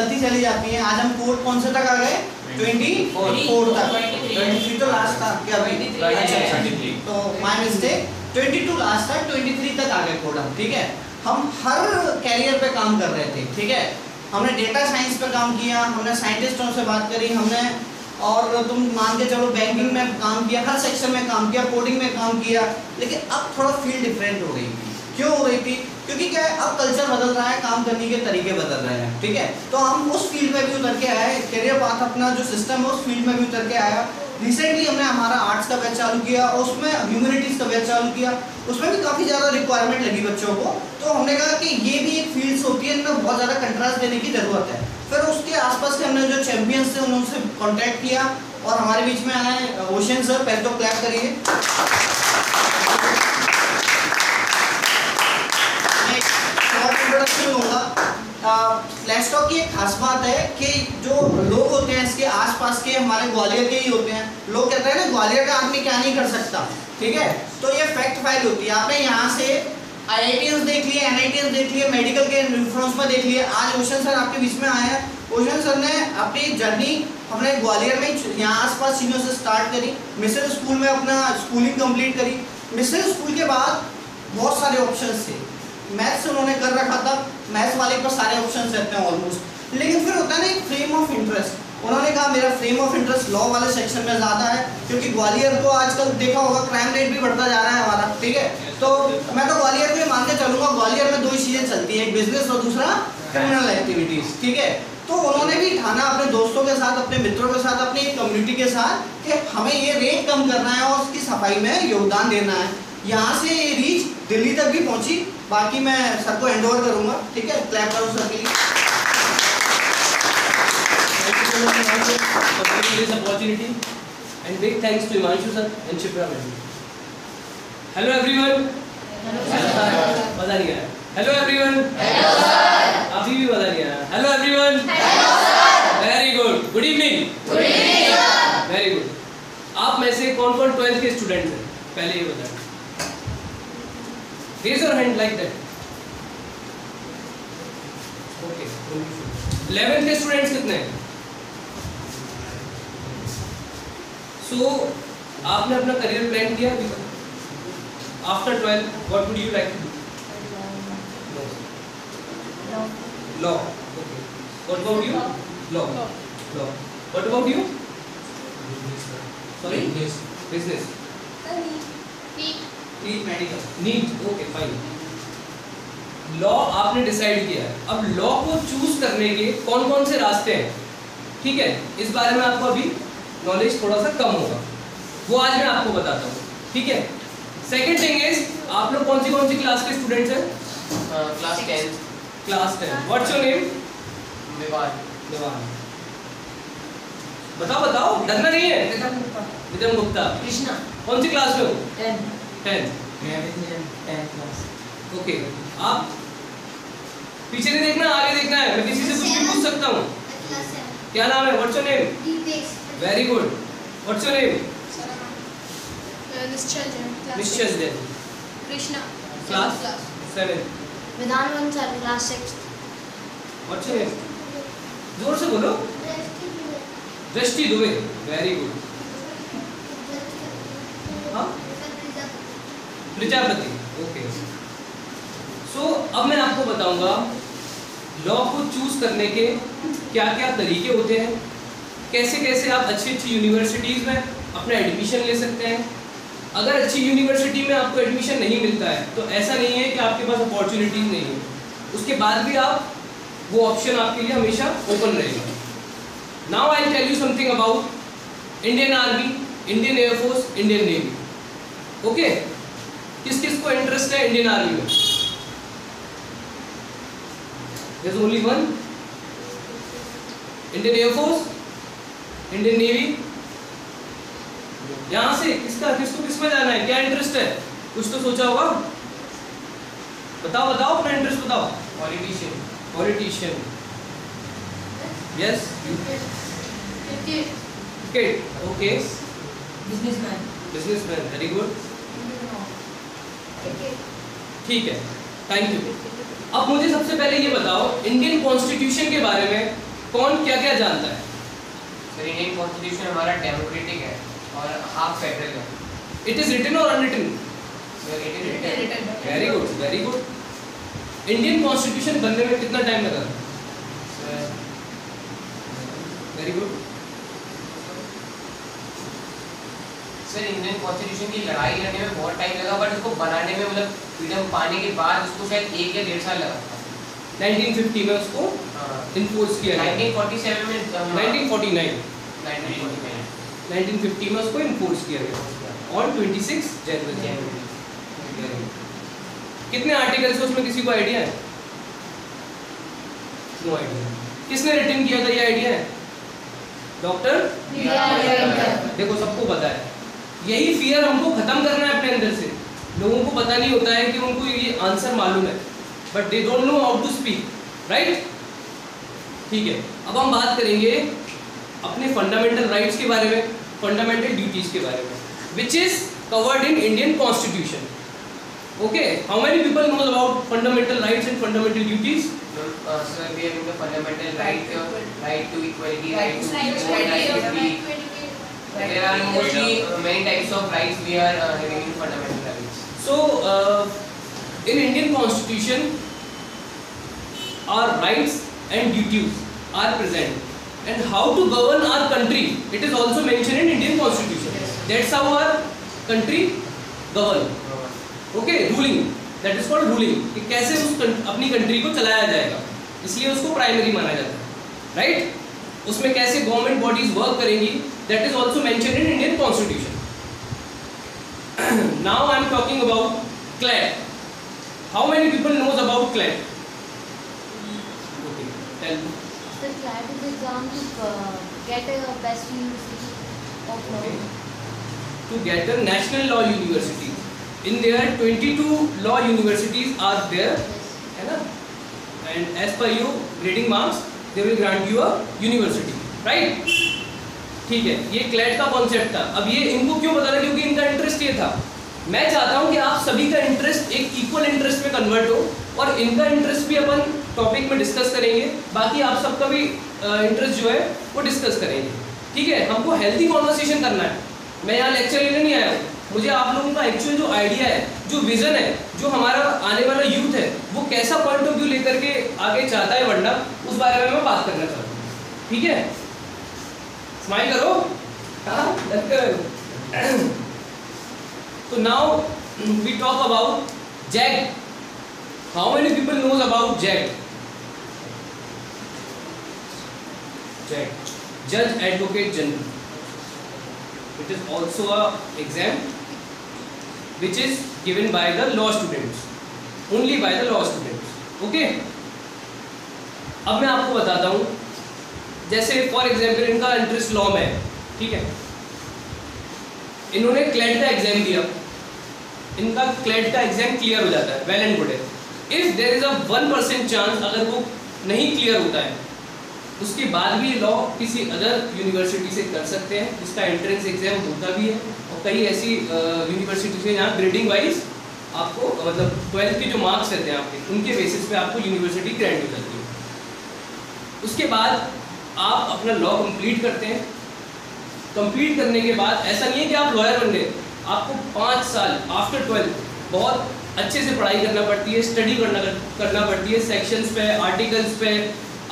चलती चली जाती हैं। आज हम कोड कौन से तक आ गए? 24 तक। 23 तो लास्ट था क्या अभी? तो माय मिस्टेक, 22 लास्ट था, 23 तक आ गए कोड हम। ठीक है, हम हर कैरियर पे काम कर रहे थे। ठीक है, हमने डेटा साइंस पे काम किया, हमने साइंटिस्टों से बात करी, हमने और तुम मान के चलो बैंकिंग में काम किया, हर सेक्शन में काम किया, कोडिंग में काम किया। लेकिन अब थोड़ा फील्ड डिफरेंट हो गई थी। क्यों हो रही थी? क्योंकि क्या है, अब कल्चर बदल रहा है, काम करने के तरीके बदल रहे हैं। ठीक है, तो हम उस फील्ड में भी उतर के आए, करियर पाथ अपना जो सिस्टम है उस फील्ड में भी उतर के आया। रिसेंटली हमने हमारा आर्ट्स का बैच चालू किया और उसमें ह्यूमैनिटीज़ का बैच चालू किया, उसमें भी काफ़ी ज़्यादा रिक्वायरमेंट लगी बच्चों को। तो हमने कहा कि ये भी एक फील्ड्स होती है, इनमें बहुत ज़्यादा कंट्रास्ट देने की ज़रूरत है। फिर उसके आसपास के हमने जो चैंपियंस थे उनसे कॉन्टैक्ट किया और हमारे बीच में आए ओशन सर। पहले तो क्लैप करिए। इंट्रोडक्शन दूंगा। फ्लैश टॉक की एक खास बात है कि जो लोग होते हैं इसके आसपास के हमारे ग्वालियर के ही होते हैं। लोग कहते हैं ना ग्वालियर का आदमी क्या नहीं कर सकता। ठीक है, तो ये फैक्ट फाइल होती है। आपने यहाँ से IITians देख लिए, NITians देख लिए, मेडिकल के रिफरेंस में देख लिए। आज ओशन सर आपके बीच में आए हैं। ओशन सर ने अपनी जर्नी हमने ग्वालियर में यहाँ आसपास चीज़ों से स्टार्ट करी। मिसल स्कूल में अपना स्कूलिंग कंप्लीट करी। मिसल स्कूल के बाद बहुत सारे ऑप्शंस थे। मैथ्स उन्होंने कर रखा था, मैथ्स वाले पर सारे ऑप्शंस रहते हैं ऑलमोस्ट। लेकिन फिर होता है ना एक फ्रेम ऑफ इंटरेस्ट। उन्होंने कहा मेरा फ्रेम ऑफ इंटरेस्ट लॉ वाले सेक्शन में ज़्यादा है, क्योंकि ग्वालियर को आजकल देखा होगा क्राइम रेट भी बढ़ता जा रहा है हमारा। ठीक है, तो मैं तो ग्वालियर को मान के चलूँगा, ग्वालियर में दो ही चीज़ें चलती हैं, एक बिजनेस और दूसरा क्रिमिनल एक्टिविटीज़। ठीक है, तो उन्होंने भी ठाना अपने दोस्तों के साथ, अपने मित्रों के साथ, अपनी कम्युनिटी के साथ कि हमें ये रेट कम करना है और उसकी सफाई में योगदान देना है। यहाँ से ये रीच दिल्ली तक भी पहुँची। बाकी मैं सर को हैंड ओवर करूँगा। ठीक है, क्लैप करो सर के लिए। this opportunity and big thanks to Himanshu sir and Shipra madam. Hello everyone. मजा नहीं आया? Hello everyone. Hello sir. अभी भी मजा नहीं आया? Hello everyone. Hello sir. Very good. Good evening. Good evening sir. Very good. आप में से कौन-कौन 12th के स्टूडेंट हैं? पहले ये बताएं। Raise your hand like that. Okay. 11th के स्टूडेंट्स कितने हैं? So, आपने अपना करियर प्लान किया अभी तक? After 12, what would you like to do? Law. Okay. What about you? Law. What about you? Sorry? Business. NEET medical. NEET, okay fine. Law आपने decide किया है। अब लॉ को चूज करने के कौन कौन से रास्ते हैं, ठीक है, इस बारे में आपको अभी नॉलेज थोड़ा सा कम होगा, वो आज मैं आपको बताता हूँ। ठीक है, सेकंड थिंग इज, आप लोग कौन सी क्लास के स्टूडेंट्स हैं? Class 10। Class 10। What's your name? विवाद। बताओ, डरना नहीं है। नितम गुप्ता। कृष्णा। कौन सी क्लास में हो? 10। मैं भी 10th क्लास। ओके, आप पीछे नहीं देखना, आगे देखना है। मैं किसी से कुछ भी पूछ सकता हूँ। क्या नाम है? What's your name? Very good. What's your name? Nishchal Jain. Krishna. Class 7। Vidhan sir class 6। What's your name? जोर से बोलो। दृष्टि दुबे। Very good. हाँ, प्रजापति। ओके। सो अब मैं आपको बताऊंगा लॉ को चूज करने के क्या क्या तरीके होते हैं, कैसे कैसे आप अच्छी यूनिवर्सिटीज़ में अपना एडमिशन ले सकते हैं। अगर अच्छी यूनिवर्सिटी में आपको एडमिशन नहीं मिलता है तो ऐसा नहीं है कि आपके पास अपॉर्चुनिटीज़ नहीं है, उसके बाद भी आप वो ऑप्शन आपके लिए हमेशा ओपन रहेगा। Now I tell you something about Indian army, Indian air force, Indian navy. Okay, किस किस को इंटरेस्ट है इंडियन आर्मी में? There is only one. Indian air force, Indian navy. यहाँ से किसको किस में जाना है, क्या इंटरेस्ट है? कुछ तो सोचा होगा। बताओ अपना इंटरेस्ट बताओ। Politician. Yes. Cricket. Okay. Businessman. Very good. ठीक है, थैंक यू। अब मुझे सबसे पहले ये बताओ, इंडियन कॉन्स्टिट्यूशन के बारे में कौन क्या क्या जानता है? सर इंडियन कॉन्स्टिट्यूशन हमारा डेमोक्रेटिक है और हाफ फेडरल है। इट इज रिटन और unwritten? Sir it is written. Very good, very good. Indian constitution बनने में कितना टाइम लगा? Sir very good. Sir Indian constitution की लड़ाई लड़ने में बहुत टाइम लगा, बट उसको बनाने में मतलब फ्रीडम पाने के बाद उसको शायद 1 या 1.5 साल लगा था। 1950 में उसको इन्फोर्स किया गया। 1947 में 1949 1949 1950 में उसको इन्फोर्स किया गया और 26 जनवरी। कितने आर्टिकल्स है उसमें, किसी को आइडिया है? No idea. किसने रिटन किया था, ये आइडिया है? डॉक्टर? देखो सबको पता है। यही फियर हमको खत्म करना है अपने अंदर से। लोगों को पता नहीं होता है कि उनको ये आंसर मालूम है, but they don't know how to speak, right? ठीक है, अब हम बात करेंगे अपने फंडामेंटल राइट्स के बारे में, फंडामेंटल ड्यूटीज के बारे में, which is covered in Indian constitution. Okay, how many people knows about fundamental rights and fundamental duties? Sir, we have the fundamental right to equality, right to equal, right to free. There are mostly many types of rights we are having in fundamental rights. So, in Indian Constitution, our rights and duties are present, and how to govern our country, it is also mentioned in Indian Constitution. That's how our country govern. Okay, ruling. That is called ruling. कि कैसे उस अपनी country को चलाया जाएगा, इसलिए उसको primary माना जाता है, राइट? उसमें कैसे गवर्नमेंट बॉडीज वर्क करेंगी, that is also mentioned in Indian constitution. Now I am talking about CLAT. How many people knows about CLAT? Okay, tell me. The CLAT is exam to get a best university of law. To get a national law university, in there 22 law universities are there, है ना? And as per your grading marks, they will grant you a university, right? ठीक है, ये CLAT का concept था। अब ये इनको क्यों बता रहा, क्योंकि इनका इंटरेस्ट ये था। मैं चाहता हूँ कि आप सभी का इंटरेस्ट एक इक्वल इंटरेस्ट में कन्वर्ट हो, और इनका इंटरेस्ट भी अपन टॉपिक में डिस्कस करेंगे, बाकी आप सबका भी इंटरेस्ट जो है वो डिस्कस करेंगे। ठीक है, हमको हेल्थी कॉन्वर्सेशन करना है। मैं यहाँ लेक्चर लेने नहीं आया हूँ, मुझे आप लोगों का एक्चुअल जो आइडिया है, जो विजन है, जो हमारा आने वाला यूथ है, वो कैसा पॉइंट ऑफ व्यू लेकर के आगे चाहता है बढ़ना, उस बारे में मैं बात करना चाहता हूँ। ठीक है, स्माइल करो, हाँ। तो now we talk about JAG. How many people knows about JAG? JAG, जज advocate general. It is also a exam which is given by the law students, only by the law students. Okay? अब मैं आपको बताता हूँ, जैसे for example इनका interest law में है, ठीक है? इन्होंने क्लैट का एग्जाम दिया, इनका क्लैट का एग्जाम क्लियर हो जाता है, वेल एंड गुड है। If there is a 1% chance अगर वो नहीं क्लियर होता है, उसके बाद भी लॉ किसी अदर यूनिवर्सिटी से कर सकते हैं, जिसका एंट्रेंस एग्जाम होता भी है, और कई ऐसी यूनिवर्सिटी से यहाँ ग्रेडिंग वाइज आपको मतलब 12th के जो मार्क्स रहते हैं आपके, उनके बेसिस पे आपको यूनिवर्सिटी ग्रांट हो जाती है। उसके बाद आप अपना लॉ कंप्लीट करते हैं। कंप्लीट करने के बाद ऐसा नहीं है कि आप लॉयर बन गए, आपको 5 साल आफ्टर 12th बहुत अच्छे से पढ़ाई करना पड़ती है, स्टडी करना पड़ती है, सेक्शंस पे, आर्टिकल्स पे,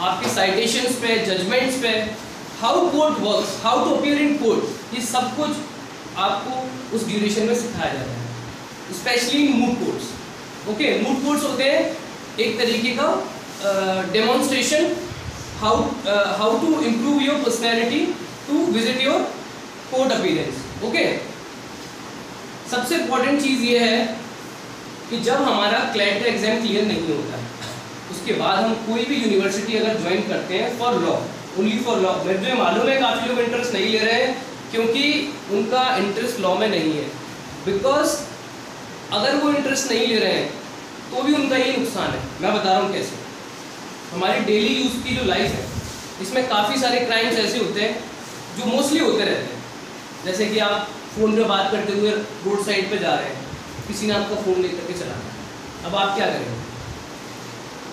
आपके साइटेशंस पे, जजमेंट्स पे, how court works, how to appear in court, ये सब कुछ आपको उस ड्यूरेशन में सिखाया जाता है, specially in moot courts. Okay, moot courts होते हैं एक तरीके का demonstration how to improve your personality to visit your court appearance. Okay, सबसे इम्पॉर्टेंट चीज़ ये है कि जब हमारा क्लैट का एग्जाम क्लियर नहीं होता है, उसके बाद हम कोई भी यूनिवर्सिटी अगर ज्वाइन करते हैं for law, only for law, मुझे मालूम है काफ़ी लोग इंटरेस्ट नहीं ले रहे हैं क्योंकि उनका इंटरेस्ट लॉ में नहीं है, बिकॉज अगर वो इंटरेस्ट नहीं ले रहे हैं तो भी उनका ये नुकसान है। मैं बता रहा हूँ कैसे। हमारी डेली यूज़ की जो लाइफ है, इसमें काफ़ी सारे क्राइम्स ऐसे होते हैं जो मोस्टली होते रहते हैं, जैसे कि आप फ़ोन पे बात करते हुए रोड साइड पे जा रहे हैं, किसी ने आपका फ़ोन लेकर के चला, अब आप क्या करेंगे?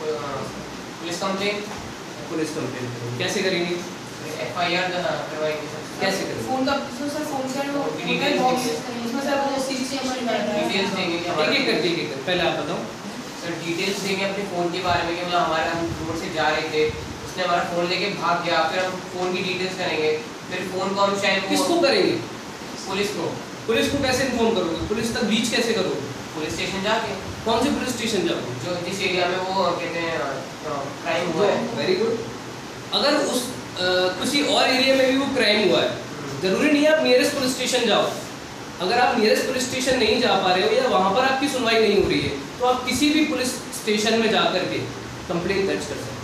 पुलिस कंप्लेंट पुलिस कंप्लेंट करेंगे। कैसे करेंगे? FIR करवाएंगे सर। कैसे करेंगे? फोन का सर फोन का वो डिटेल्स बॉक्स देंगे। उसमें सर वो CCTV डिटेल्स देंगे कि हमारे एक एक कर पहले आप बताओ। सर डिटेल्स देंगे अपने फ़ोन के बारे में कि मतलब हमारे हम रोड से जा रहे थे, उसने हमारा फ़ोन लेके भाग गया, फिर हम फ़ोन की डिटेल्स करेंगे, फिर फ़ोन को हम शायद किसको करेंगे? पुलिस को। पुलिस को कैसे इन्फॉर्म करोगे? पुलिस तक रीच कैसे करोगे? पुलिस स्टेशन जाके, कौन से पुलिस स्टेशन जाओगे? जो जिस एरिया में वो कहते हैं क्राइम हुआ है। Very good. अगर उस किसी और एरिया में भी वो क्राइम हुआ है, जरूरी नहीं है आप नियरेस्ट पुलिस स्टेशन जाओ। अगर आप नियरेस्ट पुलिस स्टेशन नहीं जा पा रहे हो या वहाँ पर आपकी सुनवाई नहीं हो रही है, तो आप किसी भी पुलिस स्टेशन में जा करके कंप्लेंट दर्ज कर सकते हैं।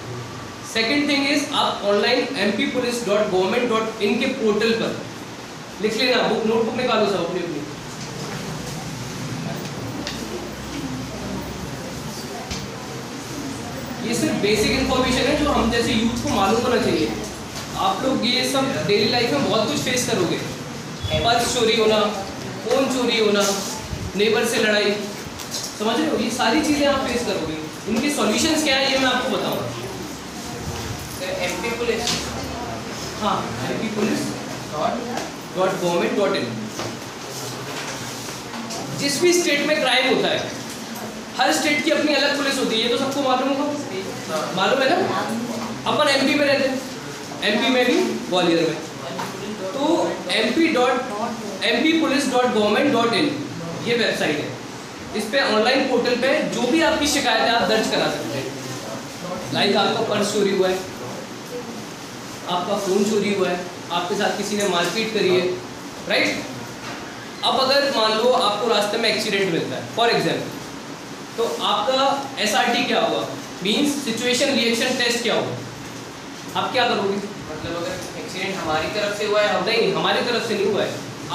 सेकेंड थिंग इज, आप ऑनलाइन mp-police.government.in के पोर्टल पर लिख लेना, बुक नोटबुक निकालो सब अपनी अपनी। ये सिर्फ बेसिक इन्फॉर्मेशन है जो हम जैसे यूथ को मालूम होना चाहिए। आप लोग ये सब डेली लाइफ में बहुत कुछ फेस करोगे, पर्स चोरी होना, फोन चोरी होना, नेबर से लड़ाई, समझ रहे हो? ये सारी चीज़ें आप फेस करोगे। इनके सॉल्यूशंस क्या है ये मैं आपको बताऊंगा। MP पुलिस, हाँ, mp-police.government.in। जिस भी स्टेट में क्राइम होता है, हर स्टेट की अपनी अलग पुलिस होती है, ये तो सबको मालूम होगा। मालूम है ना? अपन MP में रहते हैं, MP में भी ग्वालियर में। तो mp-police.government.in ये वेबसाइट है। इस पे ऑनलाइन पोर्टल पे जो भी आपकी शिकायत है आप दर्ज करा सकते हैं। लाइक आपका पर्स चोरी हुआ है, आपका फ़ोन चोरी हुआ है, आपके साथ किसी ने मारपीट करी है, राइट? अब अगर मान लो आपको रास्ते में एक्सीडेंट मिलता है फॉर एग्जाम्पल, तो आपका SRT क्या होगा? मीन्स सिचुएशन रिएक्शन टेस्ट क्या होगा? आप क्या करोगे? मतलब अगर एक्सीडेंट हमारी तरफ से हुआ है, हम नहीं, हमारी तरफ से नहीं हुआ है।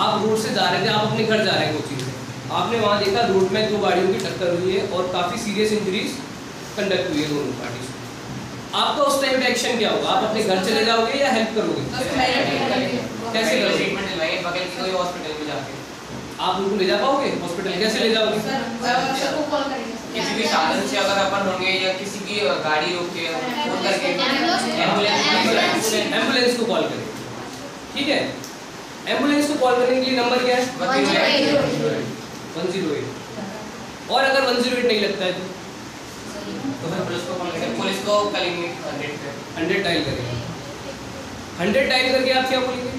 आप रोड से जा रहे थे, आप अपने घर जा रहे हैं कोचिंग से, आपने वहाँ देखा रोड में दो गाड़ियों की टक्कर हुई है और काफ़ी सीरियस इंजरीज कंडक्ट हुई है दोनों पार्टीज को। आपका उस टाइम रिएक्शन क्या होगा? आप अपने घर चले जाओगे या हेल्प करोगे? कैसे करोगे? ट्रीटमेंट दिलवाएंगे बगल की कोई हॉस्पिटल में जाके। आप उनको ले जा पाओगे हॉस्पिटल? कैसे ले जाओगे? किसी भी साधन से अगर अपन होंगे या किसी की गाड़ी रोक के फोन करके एम्बुलेंस को कॉल करें, ठीक है? एम्बुलेंस को कॉल करने के लिए नंबर क्या है? 108। और अगर 108 नहीं लगता है तो फिर पुलिस को करेंगे 100 डायल करेंगे। 100 डायल करके आप क्या बोलेंगे?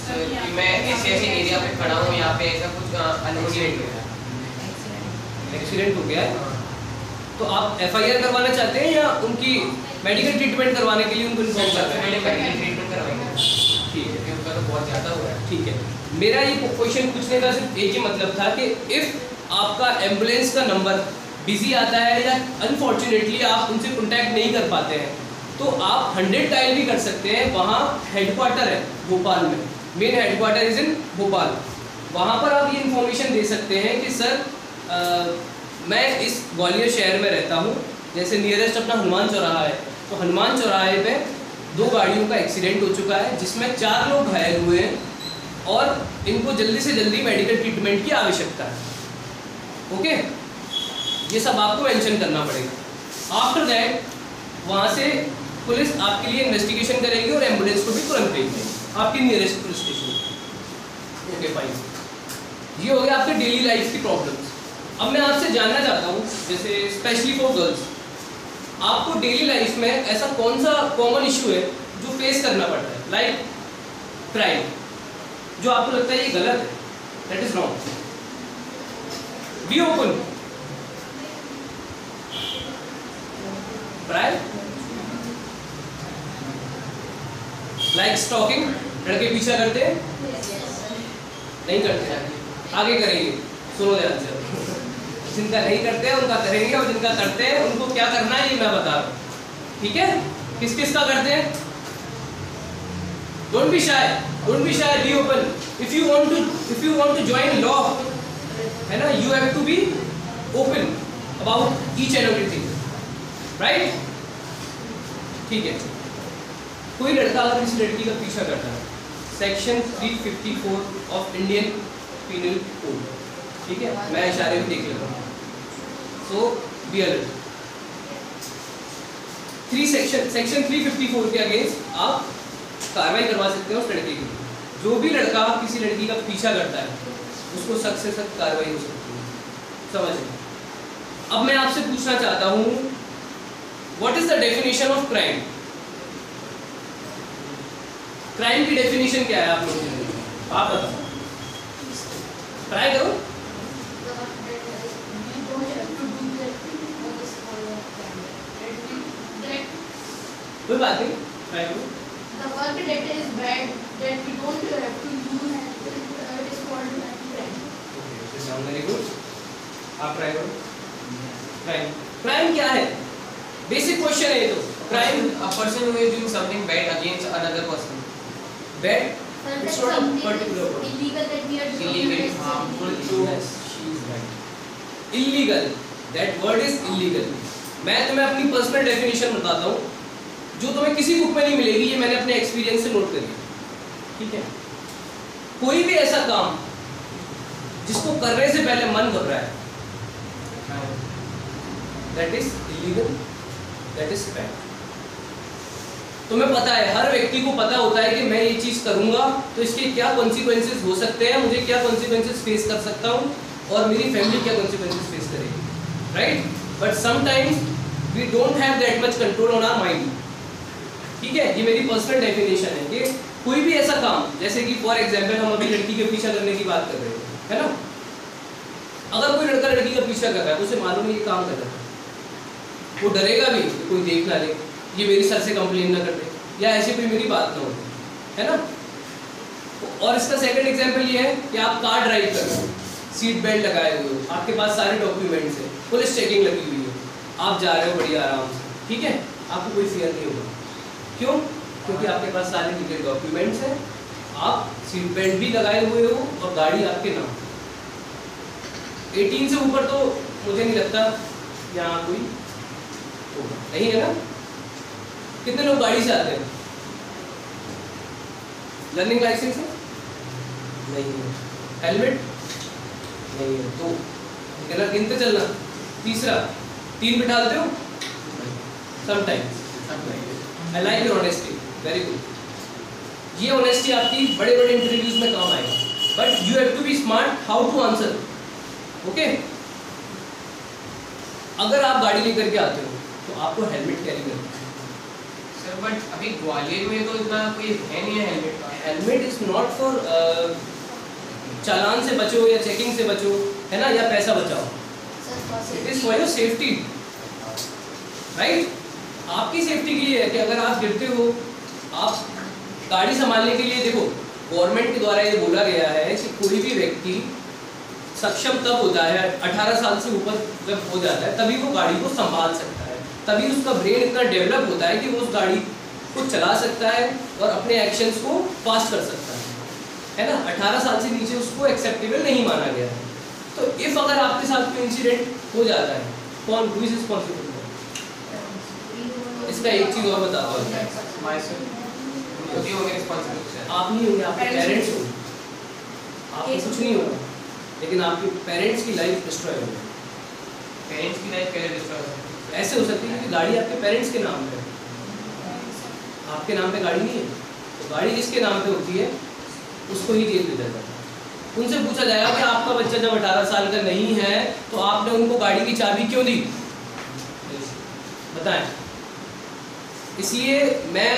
कि मैं ऐसे एरिया पे खड़ा हूँ, यहाँ पे ऐसा कुछ एक्सीडेंट हो गया है, तो आप FIR करवाना चाहते हैं या उनकी मेडिकल ट्रीटमेंट करवाने के लिए उनको इन्फॉर्म करते हैं? मेडिकल ट्रीटमेंट करवाएंगे। ठीक है, क्योंकि उनका तो बहुत ज़्यादा हो रहा है। ठीक है। मेरा ये क्वेश्चन पूछने का सिर्फ एक ही मतलब था कि इफ़ आपका एम्बुलेंस का नंबर बिजी आता है या अनफॉर्चुनेटली आप उनसे कॉन्टैक्ट नहीं कर पाते हैं, तो आप 100 डायल भी कर सकते हैं। वहाँ हेडक्वार्टर है भोपाल में, main headquarter is in Bhopal. वहाँ पर आप ये इन्फॉर्मेशन दे सकते हैं कि सर मैं इस ग्वालियर शहर में रहता हूँ, जैसे नियरेस्ट अपना हनुमान चौराहा है, तो हनुमान चौराहे पे 2 गाड़ियों का एक्सीडेंट हो चुका है जिसमें 4 लोग घायल हुए हैं और इनको जल्दी से जल्दी मेडिकल ट्रीटमेंट की आवश्यकता है। ओके, ये सब आपको मेंशन करना पड़ेगा। आफ्टर दैट वहाँ से पुलिस आपके लिए इन्वेस्टिगेशन करेगी और एम्बुलेंस को भी तुरंत भेज देगी आपकी nearest police station. Okay fine, ये हो गया आपके डेली लाइफ की प्रॉब्लम्स। अब मैं आपसे जानना चाहता हूँ, जैसे स्पेशली फॉर गर्ल्स, आपको डेली लाइफ में ऐसा कौन सा कॉमन इशू है जो फेस करना पड़ता है? लाइक क्राइम, जो आपको लगता है ये गलत है, that is wrong. Be open. Crime like stalking, लड़के पीछा करते हैं? नहीं करते, आगे करेंगे, सुनो ध्यान से। जिनका नहीं करते हैं उनका करेंगे और जिनका करते हैं उनको क्या करना है ये मैं बता रहा हूँ, ठीक है? किस किस का करते हैं? Don't be shy, be open. If you want to join law, है ना, you have to be open about each and everything, right? ठीक है। कोई लड़का अगर किसी लड़की का पीछा करता है, section 354 of Indian penal code, ठीक है, मैं इशारे में देख लेता हूँ, सो बी अलर्ट। सेक्शन 354 के अगेंस्ट आप कार्रवाई करवा सकते हो उस लड़के की। जो भी लड़का किसी लड़की का पीछा करता है उसको सख्त से सख्त कार्रवाई हो सकती है, समझ। अब मैं आपसे पूछना चाहता हूँ, what is the definition of crime? Crime की डेफिनेशन क्या है आप लोगों ने? आप बताओ, ट्राई करो। कोई बात नहीं, ट्राई करो। The work that is bad, that we don't have to use, it is called crime. Very good, आप ट्राई करो। क्राइम क्या है? बेसिक क्वेश्चन है ये तो। Crime, a person who is doing something bad against another person. Bad, Sir, It's that's not a something particular word. illegal that we are doing. Illegal, That's harmful illegal. to she is right. Illegal, that word is illegal. मैं तुम्हें अपनी personal definition बताता हूँ जो तुम्हें किसी book में नहीं मिलेगी, ये मैंने अपने एक्सपीरियंस से नोट करी, ठीक है। कोई भी ऐसा काम जिसको करने से पहले मन घबराए, that is illegal, that is crime. तुम्हें पता है, हर व्यक्ति को पता होता है कि मैं ये चीज करूंगा तो इसके क्या कॉन्सिक्वेंसेस हो सकते हैं, मुझे क्या कॉन्सिक्वेंसेस फेस कर सकता हूँ और मेरी फैमिली क्या कॉन्सिक्वेंसेस फेस करेगी, right. But sometimes we don't have that much control on our mind, ठीक है। ये मेरी पर्सनल डेफिनेशन है कि कोई भी ऐसा काम, जैसे कि फॉर एग्जांपल हम अभी लड़की के पीछा करने की बात कर रहे हैं, है ना। अगर कोई लड़का लड़की का पीछा कर रहा है तो उसे मालूम है ये काम कर रहा है, वो डरेगा भी कि कोई देख ना ले, ये मेरी सर से कंप्लेन ना कर दे, या ऐसी कोई मेरी बात ना हो, है ना। और इसका सेकंड एग्जांपल ये है कि आप कार ड्राइव कर रहे हो, सीट बेल्ट लगाए हुए हो, आपके पास सारे डॉक्यूमेंट्स हैं, पुलिस चेकिंग लगी हुई है, आप जा रहे हो बढ़िया आराम से, ठीक है, आपको कोई फियर नहीं होगा। क्यों? क्योंकि आपके पास सारे लीगल डॉक्यूमेंट्स हैं, आप सीट बेल्ट भी लगाए हुए हो और गाड़ी आपके नाम। 18 से ऊपर तो मुझे नहीं लगता यहाँ कोई होगा, नहीं है ना। कितने लोग गाड़ी से आते हैं? लर्निंग लाइसेंस है? नहीं है। हेलमेट? नहीं है। तो गिनते चलना। तीसरा, 3 बिठा देते हो? Sometimes. I like your honesty, very good. ये ऑनेस्टी आपकी बड़े बड़े इंटरव्यूज में काम आएगा, but you have to be smart how to answer, okay. अगर आप गाड़ी लेकर के आते हो तो आपको हेलमेट कैरी करना है। सर बट अभी ग्वालियर में तो इतना कोई है नहीं है हेलमेट का। हेलमेट इज नॉट फॉर चालान से बचो या चेकिंग से बचो, है ना, या पैसा बचाओ। It is for your safety, right. आपकी सेफ्टी के लिए है कि अगर आप गिरते हो, आप गाड़ी संभालने के लिए, देखो गवर्नमेंट के द्वारा ये बोला गया है कि कोई भी व्यक्ति सक्षम तब होता है 18 साल से ऊपर जब हो जाता है, तभी वो गाड़ी को संभाल सकता है, तभी उसका ब्रेन इतना डेवलप होता है कि वो उस गाड़ी को चला सकता है और अपने एक्शंस को पास कर सकता है ना। 18 साल से नीचे उसको एक्सेप्टेबल नहीं माना गया है। तो इफ अगर आपके साथ कोई इंसिडेंट हो जाता है, कौन हु इज रिस्पांसिबल? इसका एक चीज और बता दो, आप नहीं होंगे, आपके पेरेंट्स होंगे, आपको कुछ नहीं होगा, लेकिन आपके पेरेंट्स की लाइफ डिस्ट्रॉय होगी। पेरेंट्स की लाइफ कैसे डिस्ट्रॉय हो सकती है? ऐसे हो सकती है कि गाड़ी आपके पेरेंट्स के नाम पे है, आपके नाम पे गाड़ी नहीं है, तो गाड़ी जिसके नाम पे होती है उसको ही जेल भेजा जाता है। उनसे पूछा जाएगा कि आपका बच्चा जब 18 साल का नहीं है तो आपने उनको गाड़ी की चाबी क्यों दी, बताएं। इसलिए मैं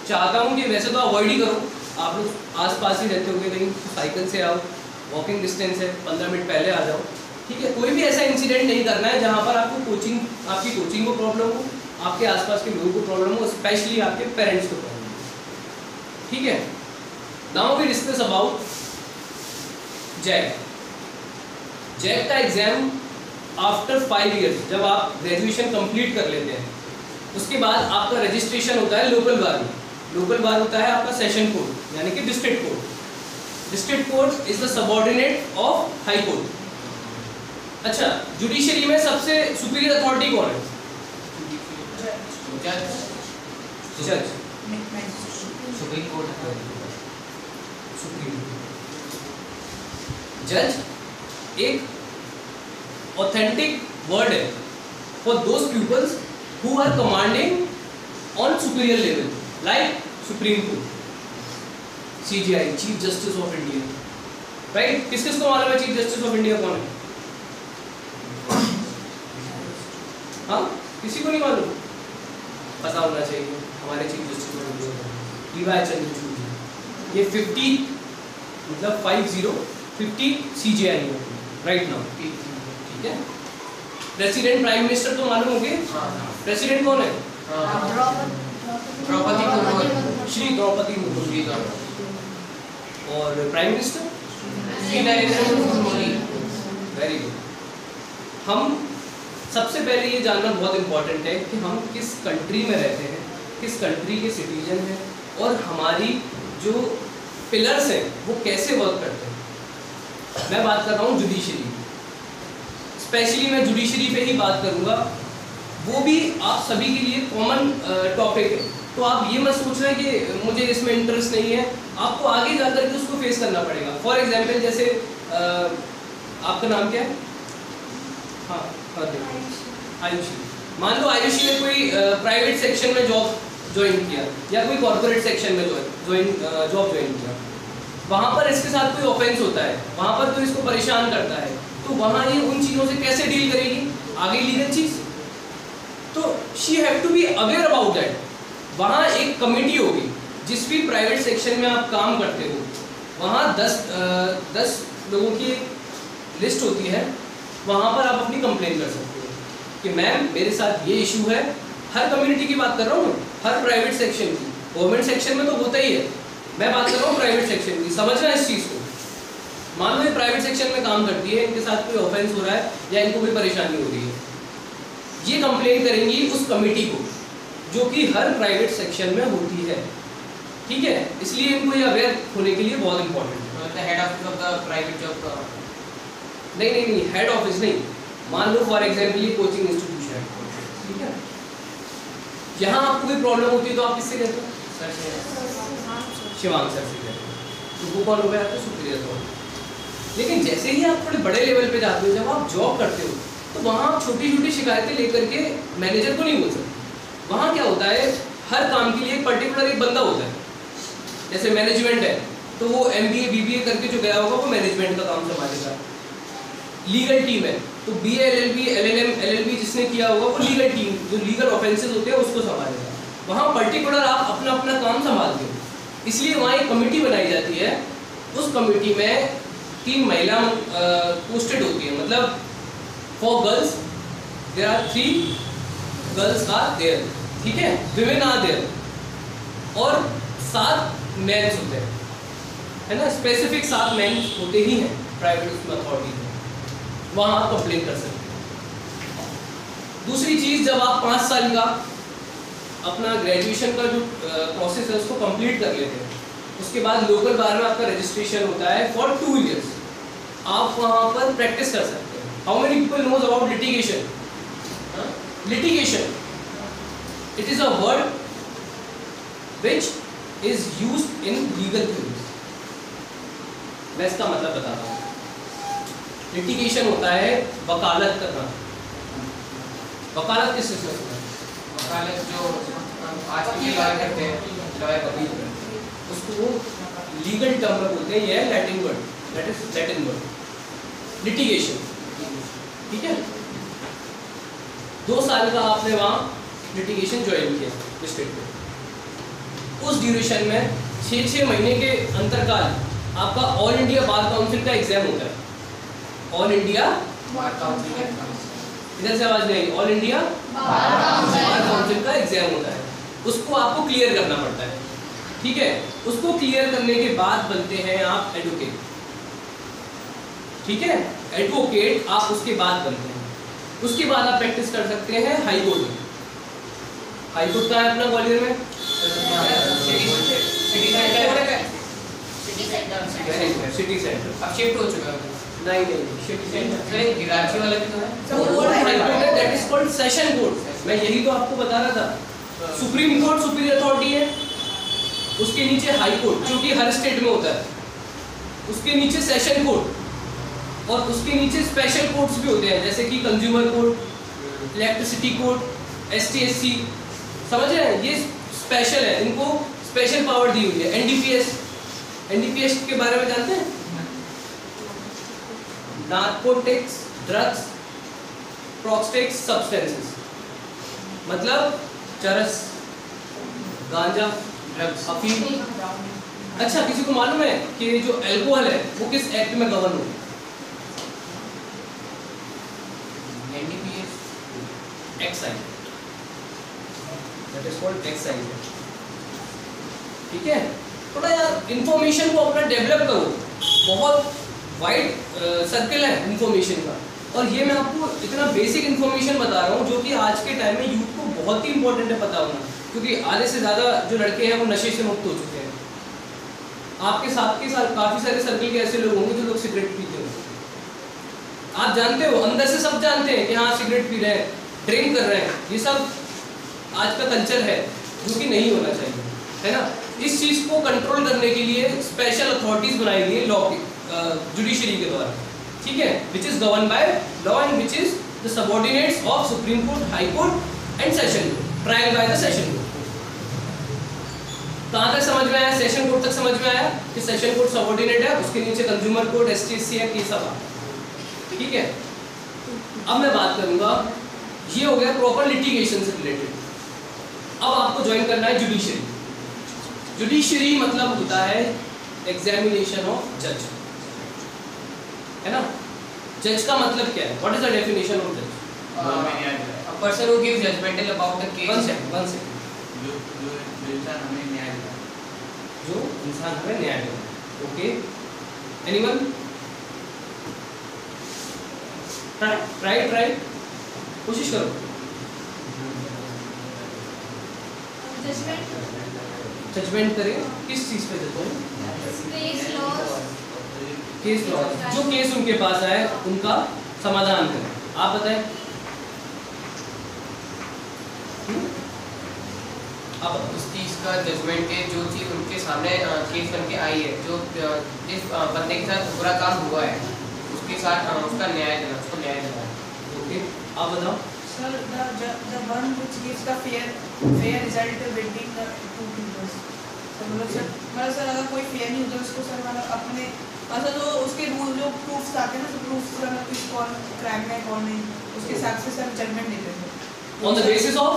चाहता हूँ कि वैसे तो अवॉइड ही करो, आप लोग आस-पास ही रहते होंगे, कहीं साइकिल से आओ, वॉकिंग डिस्टेंस है, 15 मिनट पहले आ जाओ, ठीक है। कोई भी ऐसा इंसिडेंट नहीं करना है जहाँ पर आपको आपकी कोचिंग को प्रॉब्लम हो, आपके आसपास के लोगों को प्रॉब्लम हो, स्पेशली आपके पेरेंट्स को प्रॉब्लम हो, ठीक है। Now we discuss about Jack. Jack का एग्जाम आफ्टर 5 इयर्स, जब आप ग्रेजुएशन कंप्लीट कर लेते हैं, उसके बाद आपका रजिस्ट्रेशन होता है लोकल बार में। लोकल बार होता है आपका सेशन कोर्ट, यानी कि district court. District court is the subordinate of high court. अच्छा, जुडिशरी में सबसे सुपीरियर अथॉरिटी कौन है? जज। Supreme court. जज एक ऑथेंटिक वर्ड है for those peoples who are commanding on superior level like supreme court, CJI, chief justice of India, right? किस किस को मालूम है चीफ जस्टिस ऑफ इंडिया कौन है? हाँ, किसी को नहीं मालूम? पता होना चाहिए हमारे chief justice of India DY Chandrachud ji. ये 50 मतलब 50 CJI है राइट नाउ, ठीक है? प्रेसिडेंट प्राइम मिनिस्टर तो मालूम होंगे। प्रेसिडेंट कौन है? द्रौपदी मुर्मू, श्री द्रौपदी मुर्मू। और prime minister Narendra Modi. Very good. हम सबसे पहले ये जानना बहुत इंपॉर्टेंट है कि हम किस कंट्री में रहते हैं, किस कंट्री के सिटीजन हैं, और हमारी जो पिलर्स हैं वो कैसे वर्क करते हैं। मैं बात कर रहा हूँ जुडिशरी, स्पेशली मैं जुडिशरी पे ही बात करूँगा, वो भी आप सभी के लिए कॉमन टॉपिक है। तो आप ये मत सोच रहे कि मुझे इसमें इंटरेस्ट नहीं है, आपको आगे जाकर के उसको फेस करना पड़ेगा। फॉर एग्जाम्पल जैसे आपका नाम क्या है? हाँ आयुषी। मान लो आयुषी ने कोई प्राइवेट सेक्शन में जॉब ज्वाइन किया या कोई कॉर्पोरेट सेक्शन में जॉब ज्वाइन किया, वहाँ पर इसके साथ कोई ऑफेंस होता है, वहाँ पर तो इसको परेशान करता है, तो वहाँ ये उन चीज़ों से कैसे डील करेगी? आगे लीगल चीज़, तो she have to be aware about that. वहाँ एक कमेटी होगी, जिस भी प्राइवेट सेक्शन में आप काम करते हो, वहाँ 10 लोगों की लिस्ट होती है, वहाँ पर आप अपनी कंप्लेन कर सकते हो कि मैम मेरे साथ ये इशू है। हर कम्युनिटी की बात कर रहा हूँ, हर प्राइवेट सेक्शन की। गवर्नमेंट सेक्शन में तो होता ही है, मैं बात कर रहा हूँ प्राइवेट सेक्शन की। समझना इस चीज़ को। मान लो ये प्राइवेट सेक्शन में काम करती है, इनके साथ कोई ऑफेंस हो रहा है या इनको कोई परेशानी हो रही है, ये कंप्लेन करेंगी उस कमेटी को जो कि हर प्राइवेट सेक्शन में होती है, ठीक है? इसलिए इनको ये अवेयर होने के लिए बहुत इंपॉर्टेंट है। Head office of the private job. नहीं, हेड ऑफिस नहीं। मान लो फॉर एग्जाम्पल ये कोचिंग इंस्टीट्यूशन है, ठीक है? यहाँ आपको कोई प्रॉब्लम होती है तो आप किससे कहते हो? शिवांग सर से कहते हो। तो वो कौन हो गया आपका सुपीरियर अथॉरिटी। लेकिन जैसे ही आप थोड़े बड़े लेवल पे जाते हो, जब आप जॉब करते हो, तो वहाँ आप छोटी छोटी शिकायतें लेकर के मैनेजर को नहीं बोल सकते। वहाँ क्या होता है, हर काम के लिए एक पर्टिकुलर एक बंदा होता है। जैसे मैनेजमेंट है तो वो MBA BBA करके जो गया होगा वो मैनेजमेंट का काम संभालेगा। लीगल टीम है तो BA LLB LLM LLB जिसने किया होगा वो लीगल टीम, जो लीगल ऑफेंसेस होते हैं उसको संभालेगा। वहाँ पर्टिकुलर आप अपना अपना काम संभालते हो, इसलिए वहाँ एक कमेटी बनाई जाती है। उस कमेटी में 3 महिला पोस्टेड होती है, मतलब for girls there are 3 girls are there, ठीक है? विमेन आर देयर, और 7 मेंस होते हैं, है ना? स्पेसिफिक 7 मेंस होते ही हैं प्राइवेट अथॉरिटी में। वहाँ आप कंप्लेन कर सकते हैं। दूसरी चीज़, जब आप 5 साल का अपना ग्रेजुएशन का जो प्रोसेस है उसको कंप्लीट कर लेते हैं, उसके बाद लोकल बार में आपका रजिस्ट्रेशन होता है फॉर 2 इयर्स। आप वहाँ पर प्रैक्टिस कर सकते हैं। How many people knows about litigation? Litigation, it is a word which is used in legal things. मैं इसका मतलब बताता हूँ। लिटिगेशन होता है वकालत करना। वकालत किस चीज़ में होता है? वकालत जो आज के लॉयर करते हैं, लॉयर वकील, उसको वो लीगल टर्म में बोलते हैं। ये है Latin word, that is Latin word litigation, ठीक है? 2 साल का आपने वहाँ लिटिगेशन ज्वाइन किया डिस्ट्रिक्ट में। उस ड्यूरेशन में 6-6 महीने के अंतरकाल आपका ऑल इंडिया बार काउंसिल का एग्जाम होता है। ऑल इंडिया बार काउंसिल का एग्जाम, इधर से आवाज नहीं आई। ऑल इंडिया बार काउंसिल का एग्जाम होता है, उसको आपको क्लियर करना पड़ता है, ठीक है? उसको क्लियर करने के बाद बनते हैं आप एडवोकेट, ठीक है? एडवोकेट आप उसके बाद बनते हैं। उसके बाद आप प्रैक्टिस कर सकते हैं हाई कोर्ट में। हाई कोर्ट का है अपना ग्वालियर में, सिटी सेंटर। अब शिफ्ट हो चुका है। नहीं, सिटी सेंटर रांची वाला भी तो है। That is called session court. मैं यही तो आपको बता रहा था। सुप्रीम कोर्ट सुपीरियर अथॉरिटी है, उसके नीचे हाई कोर्ट जो कि हर स्टेट में होता है, उसके नीचे सेशन कोर्ट, और उसके नीचे स्पेशल कोर्ट्स भी होते हैं, जैसे कि consumer court, electricity court, ST/SC, समझ रहे हैं? ये स्पेशल है, इनको स्पेशल पावर दी हुई है। एनडीपीएस, एनडीपीएस के बारे में जानते हैं? नार्कोटिक्स, ड्रग्स, प्रोस्टेक्स सब्सटेंसेस, मतलब चरस, गांजा, ड्रग्स, अफीम। अच्छा, किसी को मालूम है कि जो अल्कोहल है वो किस एक्ट में गवर्न हो? NDPS, excise, that is called excise. ठीक है, थोड़ा यार इंफॉर्मेशन को अपना डेवलप करो, बहुत वाइड सर्कल है इंफॉर्मेशन का। और ये मैं आपको इतना बेसिक इंफॉर्मेशन बता रहा हूँ जो कि आज के टाइम में यूथ को बहुत ही इंपॉर्टेंट है पता होना, क्योंकि आधे से ज़्यादा जो लड़के हैं वो नशे से मुक्त हो चुके हैं। आपके साथ के साथ काफ़ी सारे सर्कल के ऐसे लोग होंगे जो लोग सिगरेट पीते होंगे, आप जानते हो, अंदर से सब जानते हैं कि हाँ सिगरेट पी रहे हैं, ड्रिंक कर रहे हैं, ये सब आज का कल्चर है जो कि नहीं होना चाहिए, है ना। इस चीज़ को कंट्रोल करने के लिए स्पेशल अथॉरिटीज़ बनाई गई है लॉ की, जुडिशरी के द्वारा, ठीक है, which is govern by law and which is the subordinates of supreme court, high court and session court, trial by the session court. कहाँ तक समझ में आया? सेशन कोर्ट तक समझ में आया कि सेशन कोर्ट सबऑर्डिनेट है, उसके नीचे कंज्यूमर कोर्ट, एसटीएससी एक्ट, ये सब आता, ठीक है। अब मैं बात करूंगा, ये हो गया प्रॉपर लिटिगेशन से रिलेटेड। अब आपको ज्वाइन करना है जुडिशरी। जुडिशरी मतलब होता है एग्जामिनेशन ऑफ जज, है ना। जज का मतलब क्या है? What is the definition of जज? a person who gives judgmental about the case. One second, जो इंसान हमें न्याय देता। Okay, anyone? ट्राई कोशिश करो। जजमेंट करें किस चीज पे? केस लॉ, जो केस उनके पास आए उनका समाधान करें। आप बताएं, अब उस चीज़ का जजमेंट के जो चीज़ उनके सामने केस बन के आई है, जो जिस बंदे के साथ बुरा काम हुआ है उसके साथ उसका न्याय देना, उसको न्याय देना। ओके, आप बताओ। Sir, the one which gives the fair result between the two peoples. मतलब सर अगर कोई फेयर नहीं होता उसको सर मतलब अपने मतलब जो उसके रूल जो प्रूफ्स आते हैं ना, तो प्रूफ्स का मतलब किस कौन क्राइम है कौन नहीं, उसके हिसाब से सर जजमेंट देते हैं। On the basis of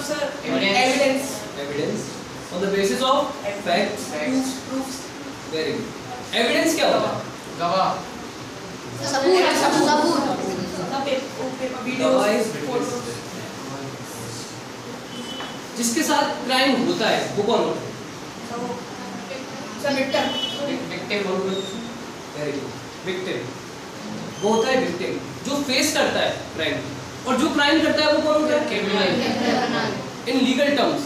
sir Evidence. Evidence, on the basis of facts, proofs. Very good. Evidence क्या होता है? गवाह, वीडियोस, फोटोज। जिसके साथ क्राइम होता है वो कौन होता है? Sir victim. Victim, very good, victim. वो होता है विक्टिम जो फेस करता है क्राइम, और जो क्राइम करता है वो कौन होता है? Criminal. In legal terms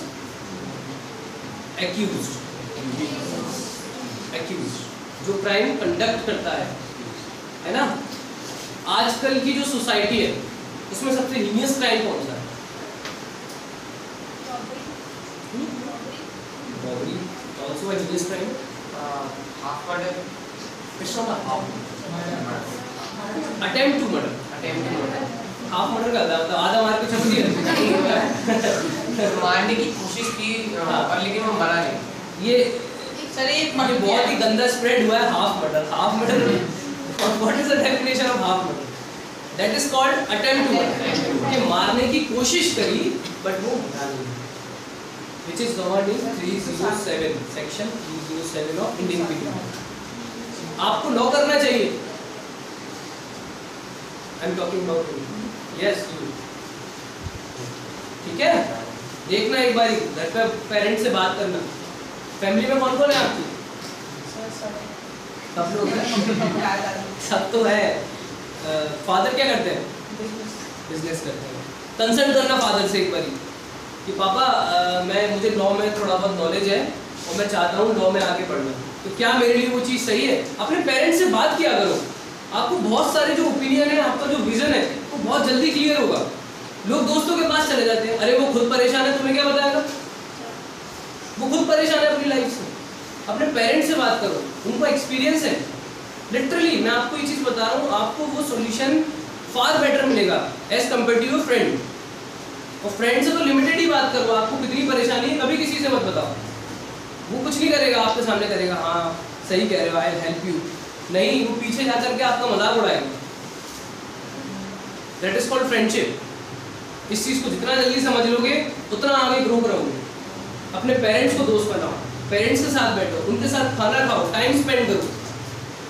accused, जो क्राइम कंडक्ट करता है ना। आजकल की जो सोसाइटी है उसमें सबसे हीनियस क्राइम कौन सा है? Robbery, also a heinous crime. Half murder, it's not a half, attempt to murder. Attempt to murder, half murder का मतलब आधा मार के छोड़ दिया। मारने की कोशिश की और लेकिन वो मरा नहीं। ये सर एक बहुत ही गंदा स्प्रेड हुआ है half murder. Half murder, what is the definition of half murder? That is called attempt to murder, कि मारने की कोशिश करी बट वो मरा नहीं, which is governed in 307 section 307 of Indian penal. आपको लॉ करना चाहिए। I am talking about yes you, ठीक है। देखना एक बार घर पे पेरेंट्स से बात करना। फैमिली में कौन कौन है आपकी? सब लोग हैं, सब तो है। फादर क्या करते हैं? बिजनेस करते हैं। कंसल्ट करना फादर से एक बारी कि पापा मुझे लॉ में थोड़ा बहुत नॉलेज है और मैं चाहता हूँ लॉ में आगे पढ़ना, तो क्या मेरे लिए वो चीज़ सही है? अपने पेरेंट्स से बात किया करो, आपको बहुत सारे जो ओपिनियन है, आपका जो विजन है वो बहुत जल्दी क्लियर होगा। लोग दोस्तों के पास चले जाते हैं, अरे वो खुद परेशान है, तुम्हें क्या बताएगा? वो खुद परेशान है अपनी लाइफ से। अपने पेरेंट्स से बात करो, उनको एक्सपीरियंस है। लिटरली मैं आपको ये चीज़ बता रहा हूँ, आपको वो सॉल्यूशन फार बेटर मिलेगा as compare to your friend. और फ्रेंड से तो लिमिटेड ही बात करो, आपको कितनी परेशानी है कभी किसी से मत बताओ। वो कुछ नहीं करेगा, आपके सामने करेगा हाँ सही कह रहे हो, आई विल हेल्प यू, नहीं वो पीछे जा करके आपका मजाक उड़ाएगा। That is called friendship. इस चीज़ को जितना जल्दी समझ लोगे उतना आगे ग्रो करोगे। अपने पेरेंट्स को दोस्त बनाओ, पेरेंट्स के साथ बैठो, उनके साथ खाना खाओ, टाइम स्पेंड करो।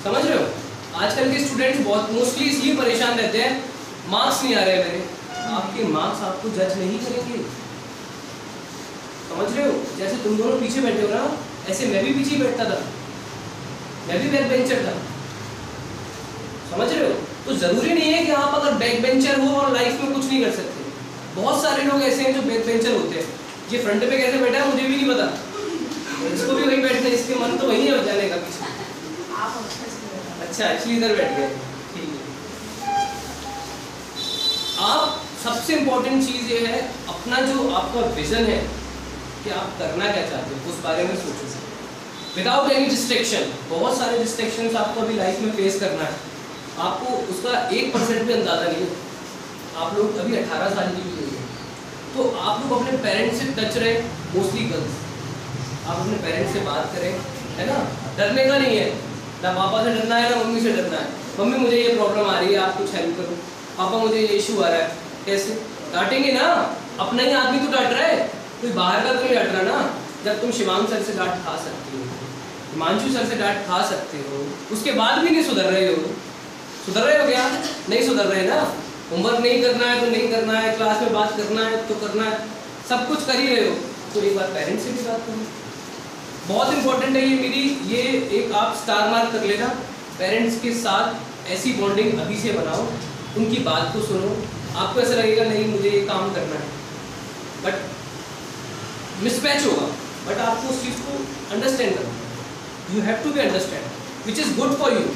समझ रहे हो? आजकल के स्टूडेंट्स बहुत मोस्टली इसलिए परेशान रहते हैं, मार्क्स नहीं आ रहे मेरे। आपके मार्क्स आपको जज नहीं करेंगे, समझ रहे हो? जैसे तुम दोनों पीछे बैठे हो ना, ऐसे मैं भी पीछे बैठता था, मैं भी बैक बेंचर था, समझ रहे हो? तो जरूरी नहीं है कि आप अगर बैक बेंचर हो और लाइफ में कुछ नहीं कर सकते। बहुत सारे लोग ऐसे हैं जो बैक बेंचर होते हैं। ये फ्रंट पे कैसे बैठा है मुझे भी नहीं पता, इसको भी वहीं बैठना है, इसके मन तो वहीं है जाने का पीछे। अच्छा एक्चुअली इधर बैठ गए, ठीक है। आप सबसे इम्पोर्टेंट चीज़ ये है, अपना जो आपका विजन है कि आप करना क्या चाहते हो उस बारे में सोचो विदाउट एनी डिस्ट्रैक्शन। बहुत सारे डिस्ट्रैक्शंस आपको अभी लाइफ में फेस करना है, आपको उसका 1% भी अंदाज़ा नहीं है। आप लोग अभी 18 साल की भी है, तो आप लोग अपने पेरेंट्स से टच रहे, मोस्टली गर्ल्स आप अपने पेरेंट्स से बात करें, है ना? डरने का नहीं है, ना पापा से डरना है ना मम्मी से डरना है। मम्मी मुझे ये प्रॉब्लम आ रही है, आप कुछ हेल्प करो। पापा मुझे ये इशू आ रहा है, कैसे? डांटेंगे ना, अपना ही आदमी तो डांट रहा है, कोई बाहर का तो नहीं डांट रहा ना। जब तुम शिवांग सर से डांट खा सकते हो, हिमांशु सर से डांट खा सकते हो, उसके बाद भी नहीं सुधर रहे हो, सुधर रहे हो क्या? नहीं सुधर रहे ना। होमवर्क नहीं करना है तो नहीं करना है, क्लास में बात करना है तो करना है, सब कुछ कर ही रहे हो, तो एक बार पेरेंट्स से भी बात करो। बहुत इंपॉर्टेंट है ये मेरी, ये एक आप स्टार मार्क कर लेना। पेरेंट्स के साथ ऐसी बॉन्डिंग अभी से बनाओ, उनकी बात को सुनो। आपको ऐसा लगेगा नहीं मुझे ये काम करना है, बट मिसमैच होगा, बट आपको उस चीज़ को अंडरस्टैंड करना, you have to be understand which is good for you,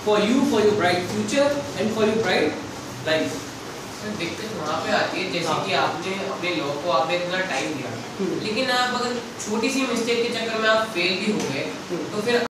for your bright future and for your bright life. दिक्कत वहाँ पे आती है जैसे कि आपने अपने लॉ को आपने इतना टाइम दिया, लेकिन आप अगर छोटी सी मिस्टेक के चक्कर में आप फेल भी हो गए तो फिर